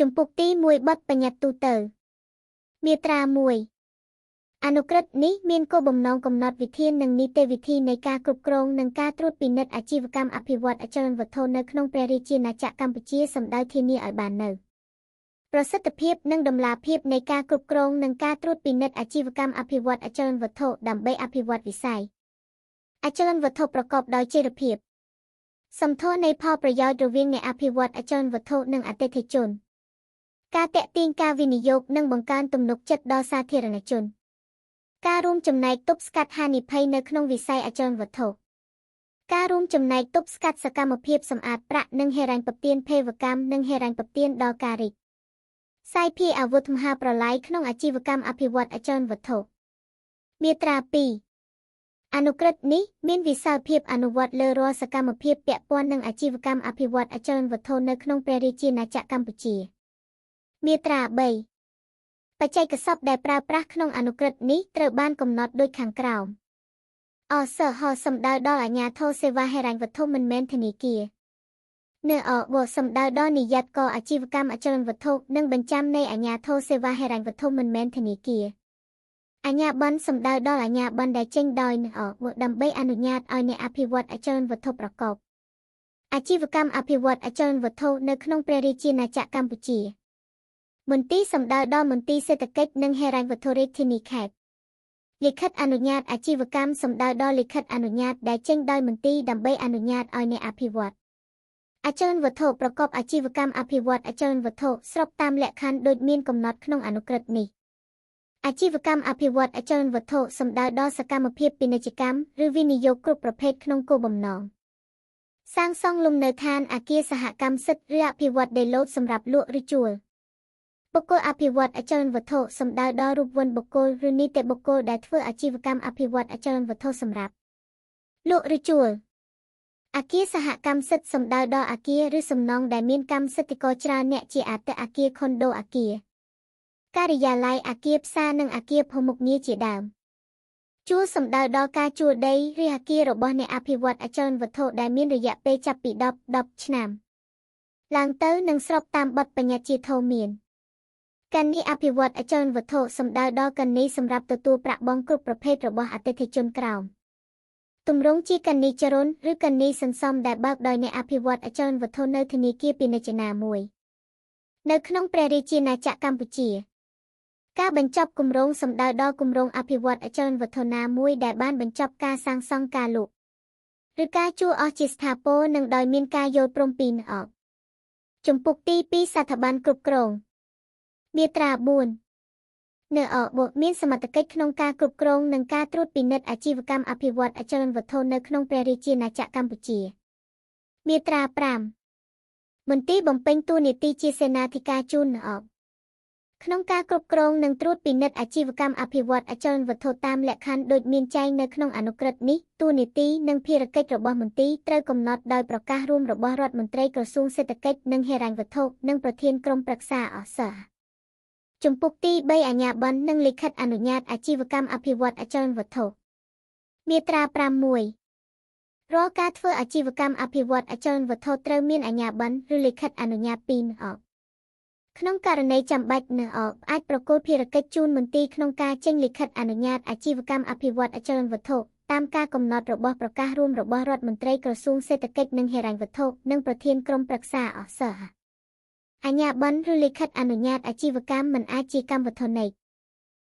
ជំពូកទី1បទបញ្ញត្តិទូទៅមាត្រា1អនុក្រឹត្យនេះមានគោលបំណងកំណត់វិធាននិងនីតិវិធីនៃការគ្រប់គ្រងនិងការត្រួតពិនិត្យអាជីវកម្មអភិវឌ្ឍន៍អចលនវត្ថុនៅក្នុងព្រះរាជាណាចក្រកម្ពុជាសម្ដៅធានាឲ្យបាននូវប្រសិទ្ធភាពនិងតម្លាភាពនៃការគ្រប់គ្រងនិងការត្រួតពិនិត្យអាជីវកម្មអភិវឌ្ឍន៍អចលនវត្ថុដើម្បីអភិវឌ្ឍវិស័យអចលនវត្ថុប្រកបដោយចីរភាពសម្ធរនៃផលប្រយោជន៍រវាងអ្នកអភិវឌ្ឍន៍អចលនវត្ថុនិងអតិថិជនការទាក់ទាញការវិនិយោគនិងបង្កើនទំនុកចិត្តដល់សាធារណជនការរួមចំណែកទប់ស្កាត់ហានិភ័យនៅក្នុងវិស័យអចលនវត្ថុការរួមចំណែកទប់ស្កាត់សកម្មភាពសម្អាតប្រាក់និងហិរញ្ញប្បទានភេរវកម្មនិងហិរញ្ញប្បទានដល់ការរីកសាយភាយអាវុធមហាប្រឡាយក្នុងអាជីវកម្មអភិវឌ្ឍន៍អចលនវត្ថុមាត្រា2អនុក្រឹត្យនេះមានវិសាលភាពអនុវត្តលើរាល់សកម្មភាពពាក់ព័ន្ធនឹងអាជីវកម្មអភិវឌ្ឍន៍អចលនវត្ថុនៅក្នុងព្រះរាជាណាចក្រកម្ពុជាមាត្រា3បច្ចេកសព្ទដែលប្រើប្រាស់ក្នុងអនុក្រឹត្យនេះត្រូវបានកំណត់ដូចខាងក្រោមអសហសំដៅដល់អាជ្ញាធរសេវាហិរញ្ញវត្ថុមិនមែនធនាគារនអវសំដៅដល់និយ័តករអាជីវកម្មអចលនវត្ថុនិងបញ្ចាំនៃអាជ្ញាធរសេវាហិរញ្ញវត្ថុមិនមែនធនាគារអាជ្ញាប័ណ្ណសំដៅដល់អាជ្ញាប័ណ្ណដែលចេញដោយនអវដើម្បីអនុញ្ញាតឲ្យអ្នកអភិវឌ្ឍអចលនវត្ថុប្រកបអាជីវកម្មអភិវឌ្ឍអចលនវត្ថុនៅក្នុងព្រះរាជាណាចក្រកម្ពុជាមន្ទីរសំដៅដល់មន្ទីរសេដ្ឋកិច្ចនិងហិរញ្ញវត្ថុរាជធានីខេត្តលិខិតអនុញ្ញាតអាជីវកម្មសំដៅដល់លិខិតអនុញ្ញាតដែលចេញដោយមន្ទីរដើម្បីអនុញ្ញាតឲ្យអ្នកអភិវឌ្ឍអចលនវត្ថុប្រកបអាជីវកម្មអភិវឌ្ឍអចលនវត្ថុស្របតាមលក្ខខណ្ឌដូចមានកំណត់ក្នុងអនុក្រឹត្យនេះអាជីវកម្មអភិវឌ្ឍអចលនវត្ថុសំដៅដល់សកម្មភាពពាណិជ្ជកម្មឬវិនិយោគគ្រប់ប្រភេទក្នុងគោលបំណងសាងសង់លំនៅឋានអគារសហកម្មសិទ្ធិឬអភិវឌ្ឍដេឡូតសម្រាប់លក់ឬជួលបុគ្គលអភិវឌ្ឍអចលនវត្ថុសំដៅដល់រូបវន្តបុគ្គលឬនីតិបុគ្គលដែលធ្វើអាជីវកម្មអភិវឌ្ឍអចលនវត្ថុសម្រាប់លក់ឬជួលអគារសហកម្មសិទ្ធិសំដៅដល់អគារឬសំណង់ដែលមានកម្មសិទ្ធិករច្រើនអ្នកជាអតិអគារខុនដូអគារការិយាល័យអគារផ្សារនិងអគារភូមិងារជាដើមជួលសំដៅដល់ការជួលដីឬអគាររបស់អ្នកអភិវឌ្ឍអចលនវត្ថុដែលមានរយៈពេលចាប់ពី10ឆ្នាំឡើងទៅនិងស្របតាមបទបញ្ញត្តិជាធំមានកន្នីអភិវឌ្ឍអចលនវត្ថុសំដៅដល់កន្នីសម្រាប់ទទួលប្រាក់បង់គ្រប់ប្រភេទរបស់អតិថិជនក្រោមទម្រង់ជាកន្នីចរន្តឬកន្នីសន្សំដែលបើកដោយអ្នកអភិវឌ្ឍអចលនវត្ថុនៅធនាគារពាណិជ្ជណាមួយនៅក្នុងព្រះរាជាណាចក្រកម្ពុជាការបញ្ចប់គម្រោងសំដៅដល់គម្រោងអភិវឌ្ឍអចលនវត្ថុណាមួយដែលបានបញ្ចប់ការសាងសង់ការលក់ឬការជួលអស់ជាស្ថាពរនិងដោយមានការយល់ព្រមពីនអជំពូកទី2ស្ថាប័នគ្រប់គ្រងមាត្រា4នអបមានសមត្ថកិច្ចក្នុងការគ្រប់គ្រងនិងការត្រួតពិនិត្យអាជីវកម្មអភិវឌ្ឍអចលនវត្ថុនៅក្នុងព្រះរាជាណាចក្រកម្ពុជាមាត្រា5មន្ទីរបំពេញតួនាទីជាសេនាធិការជូននអបក្នុងការគ្រប់គ្រងនិងត្រួតពិនិត្យអាជីវកម្មអភិវឌ្ឍអចលនវត្ថុតាមលក្ខខណ្ឌដូចមានចែងនៅក្នុងអនុក្រឹត្យនេះតួនាទីនិងភារកិច្ចរបស់មន្ទីរត្រូវកំណត់ដោយប្រកាសរួមរបស់រដ្ឋមន្ត្រីក្រសួងសេដ្ឋកិច្ចនិងហិរញ្ញវត្ថុនិងប្រធានក្រុមប្រឹក្សាអសជំពូកទី3អាជ្ញាប័ណ្ណនិងលិខិតអនុញ្ញាតអាជីវកម្មអភិវឌ្ឍអចលនវត្ថុមាត្រា6រាល់ការធ្វើអាជីវកម្មអភិវឌ្ឍអចលនវត្ថុត្រូវមានអាជ្ញាប័ណ្ណឬលិខិតអនុញ្ញាតពីនអក្នុងករណីចាំបាច់នអអាចប្រគល់ភារកិច្ចជូនមន្ទីរក្នុងការចេញលិខិតអនុញ្ញាតអាជីវកម្មអភិវឌ្ឍអចលនវត្ថុតាមការកំណត់របស់ប្រកាសរួមរបស់រដ្ឋមន្ត្រីក្រសួងសេដ្ឋកិច្ចនិងហិរញ្ញវត្ថុនិងប្រធានក្រុមប្រឹក្សាអសអាជ្ញាប័ណ្ណឬលិខិតអនុញ្ញាតអាជីវកម្មមិនអាចជាកម្មវត្ថុនិក